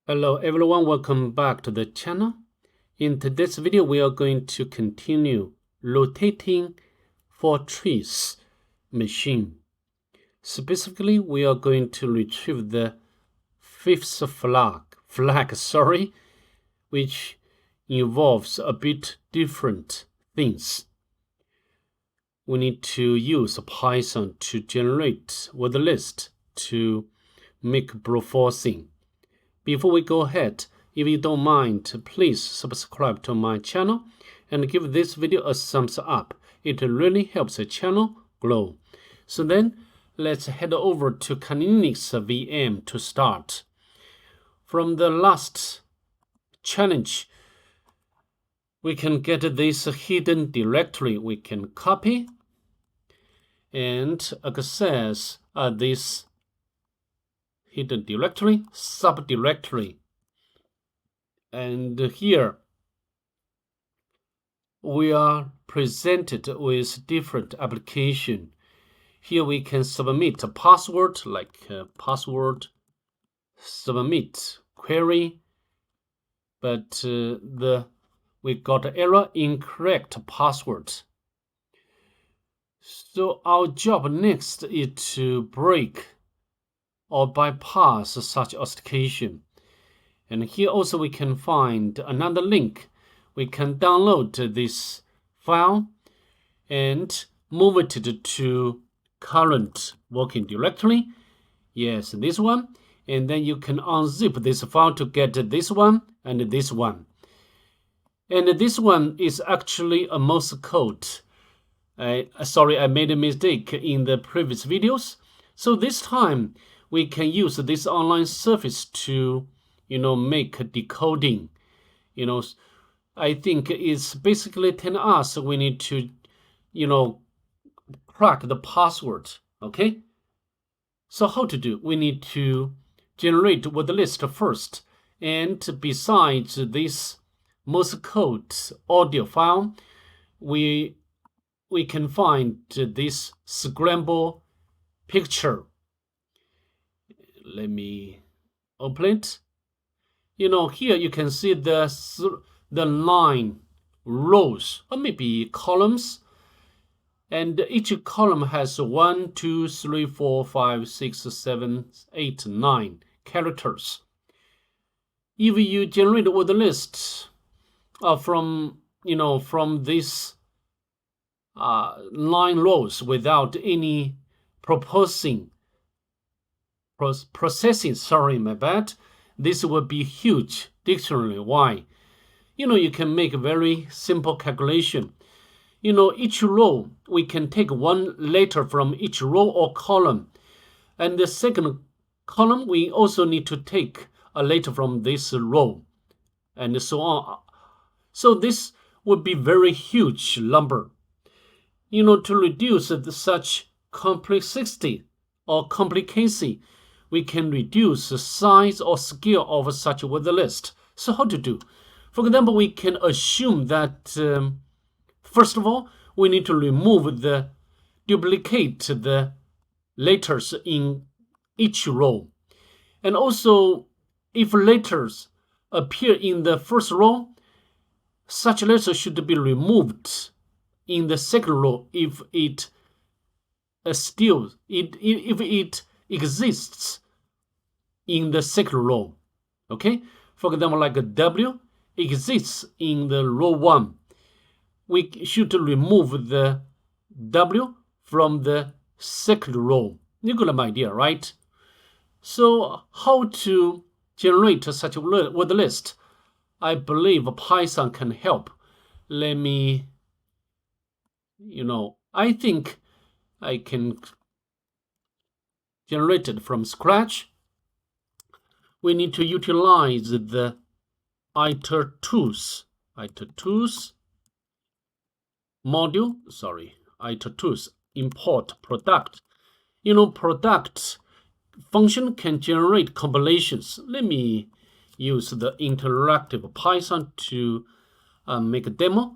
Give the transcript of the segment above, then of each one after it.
Hello everyone, welcome back to the channel. In today's video, we are going to continue rotating fortress machine. Specifically, we are going to retrieve the fifth flag, which involves a bit different things. We need to use Python to generate Wordlist to make brute forcing. Before we go ahead, if you don't mind, please subscribe to my channel and give this video a thumbs up. It really helps the channel grow. So then, let's head over to Linux VM to start. From the last challenge, we can get this hidden directory. We can copy and access this hidden directory, subdirectory. And here we are presented with different application. Here we can submit a password, like password, submit query, but we got an error, incorrect password. So our job next is to break or bypass such authentication. And here also we can find another link. We can download this file and move it to current working directory. Yes, this one. And then you can unzip this file to get this one and this one. And this one is actually a Morse code. Sorry, I made a mistake in the previous videos. So this time, we can use this online service to, make decoding. I think it's basically telling us we need to, crack the password. Okay. So how to do? We need to generate Wordlist first, and besides this Morse code audio file, we can find this scramble picture. Let me open it. Here you can see the line rows or maybe columns, and each column has 1, 2, 3, 4, 5, 6, 7, 8, 9 characters. If you generate a Wordlist from this line rows without any processing, this will be huge dictionary. Why? You can make a very simple calculation. Each row, we can take one letter from each row or column. And the second column, we also need to take a letter from this row, and so on. So this would be very huge number. To reduce such complexity or complicacy, we can reduce the size or scale of such a Wordlist. So how to do? For example, we can assume that first of all, we need to duplicate the letters in each row. And also, if letters appear in the first row, such letters should be removed in the second row if it exists in the second row. Okay, for example, like a W exists in the row 1. We should remove the W from the second row. You got my idea, right? So how to generate such a Wordlist? I believe Python can help. Let me, I think I can generate it from scratch. We need to utilize the itertools module. itertools import product. Product function can generate compilations. Let me use the interactive Python to make a demo.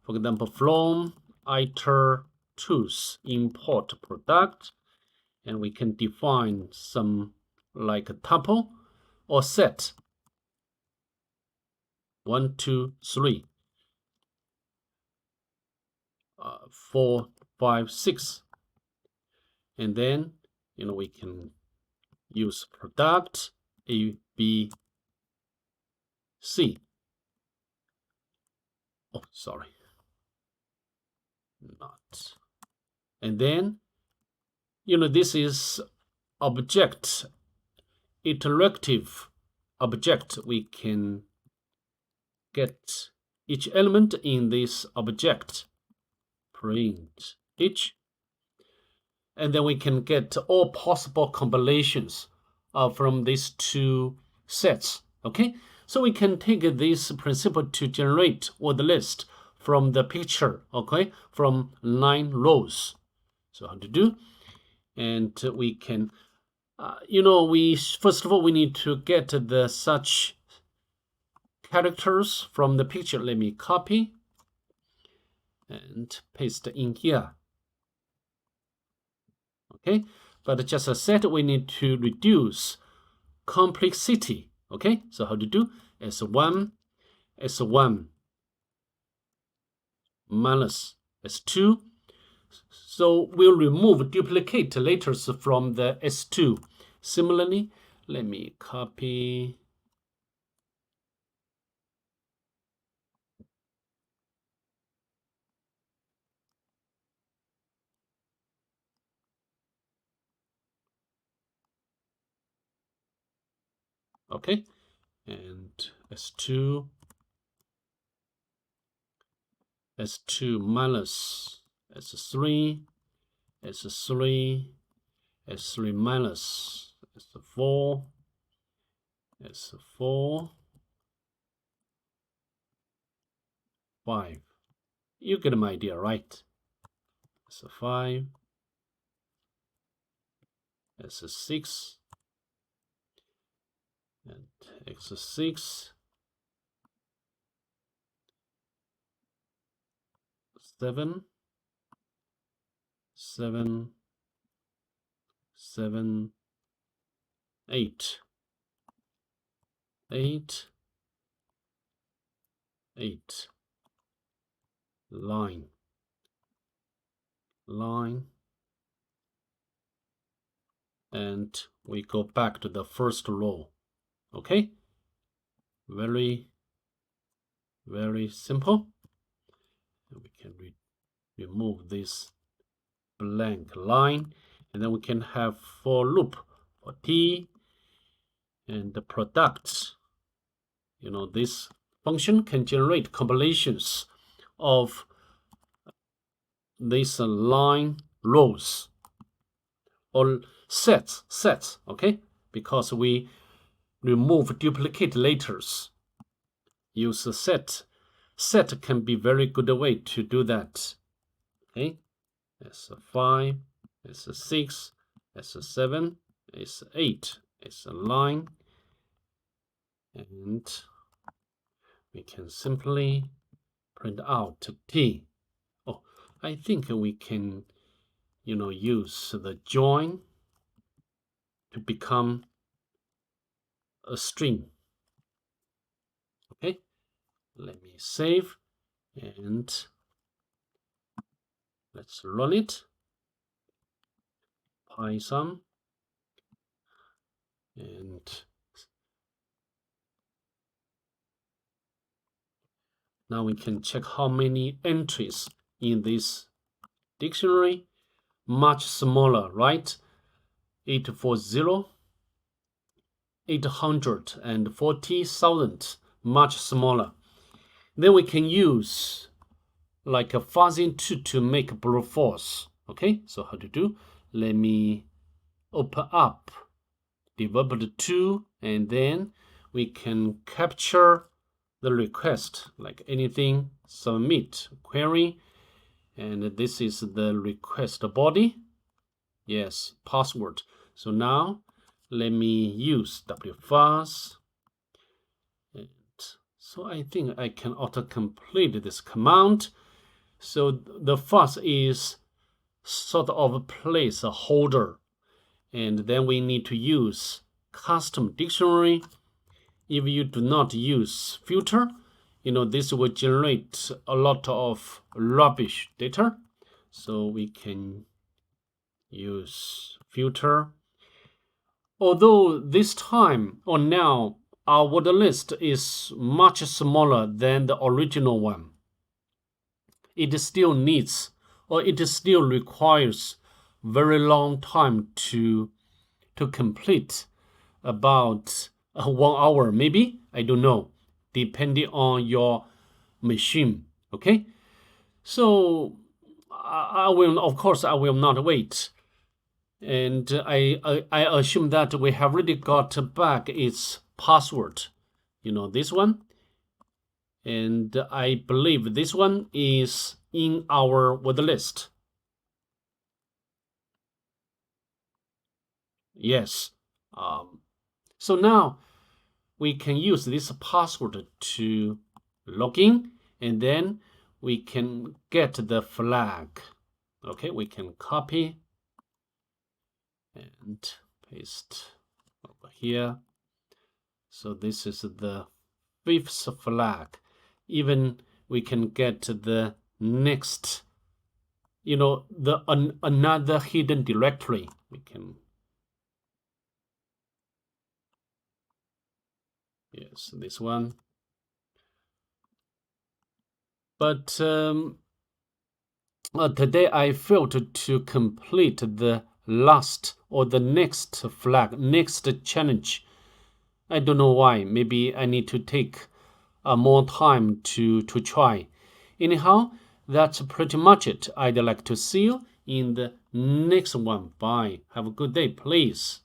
For example, from itertools import product, and we can define some like a tuple or set. 1, 2, 3, 4, 5, 6. And then, we can use product A, B, C. Oh, sorry. Not. And then, this is object, iterative object. We can get each element in this object, print each, and then we can get all possible combinations from these two sets. Okay, so we can take this principle to generate word list from the picture. Okay, from 9 rows. So how to do? And we can, we first of all we need to get the such characters from the picture. Let me copy and paste in here. Okay, but just as said, we need to reduce complexity. Okay, so how to do? S1 minus S2. So we'll remove duplicate letters from the S2. Similarly, let me copy. Okay, and S2 minus S3 minus S4 5. You get my idea, right? S5 S6 and X6 7 8 line, and we go back to the first row. Okay, very simple. And we can remove this blank line, and then we can have for loop for T and the product. This function can generate combinations of these line rows or sets. Okay, because we remove duplicate letters. Use a set can be very good way to do that. Okay, S5 S6 S7 S8 S9, and we can simply print out T. Oh, I think we can use the join to become a string. Okay, let me save and let's run it. Python, and now we can check how many entries in this dictionary. Much smaller, right? 840,000, much smaller. Then we can use like a fuzzing tool to make brute force. Okay, so how to do? Let me open up developer tool, and then we can capture the request, like anything, submit query, and this is the request body. Yes, password. So now let me use Wfuzz. And so I think I can autocomplete this command. So the fuzz is sort of a placeholder, and then we need to use custom dictionary. If you do not use filter, this will generate a lot of rubbish data. So we can use filter. Although this time or now our word list is much smaller than the original one, it still needs, or it still requires very long time to complete, about 1 hour maybe, I don't know, depending on your machine. Okay, so I will, of course, I will not wait. And I assume that we have already got back its password, this one. And I believe this one is in our word list. Yes. So now we can use this password to log in, and then we can get the flag. Okay, we can copy and paste over here. So this is the 5th flag. Even we can get the next, another hidden directory. We can, yes, this one. But today I failed to complete the last or the next flag, next challenge. I don't know why. Maybe I need to take more time to try. Anyhow, that's pretty much it. I'd like to see you in the next one. Bye. Have a good day, please.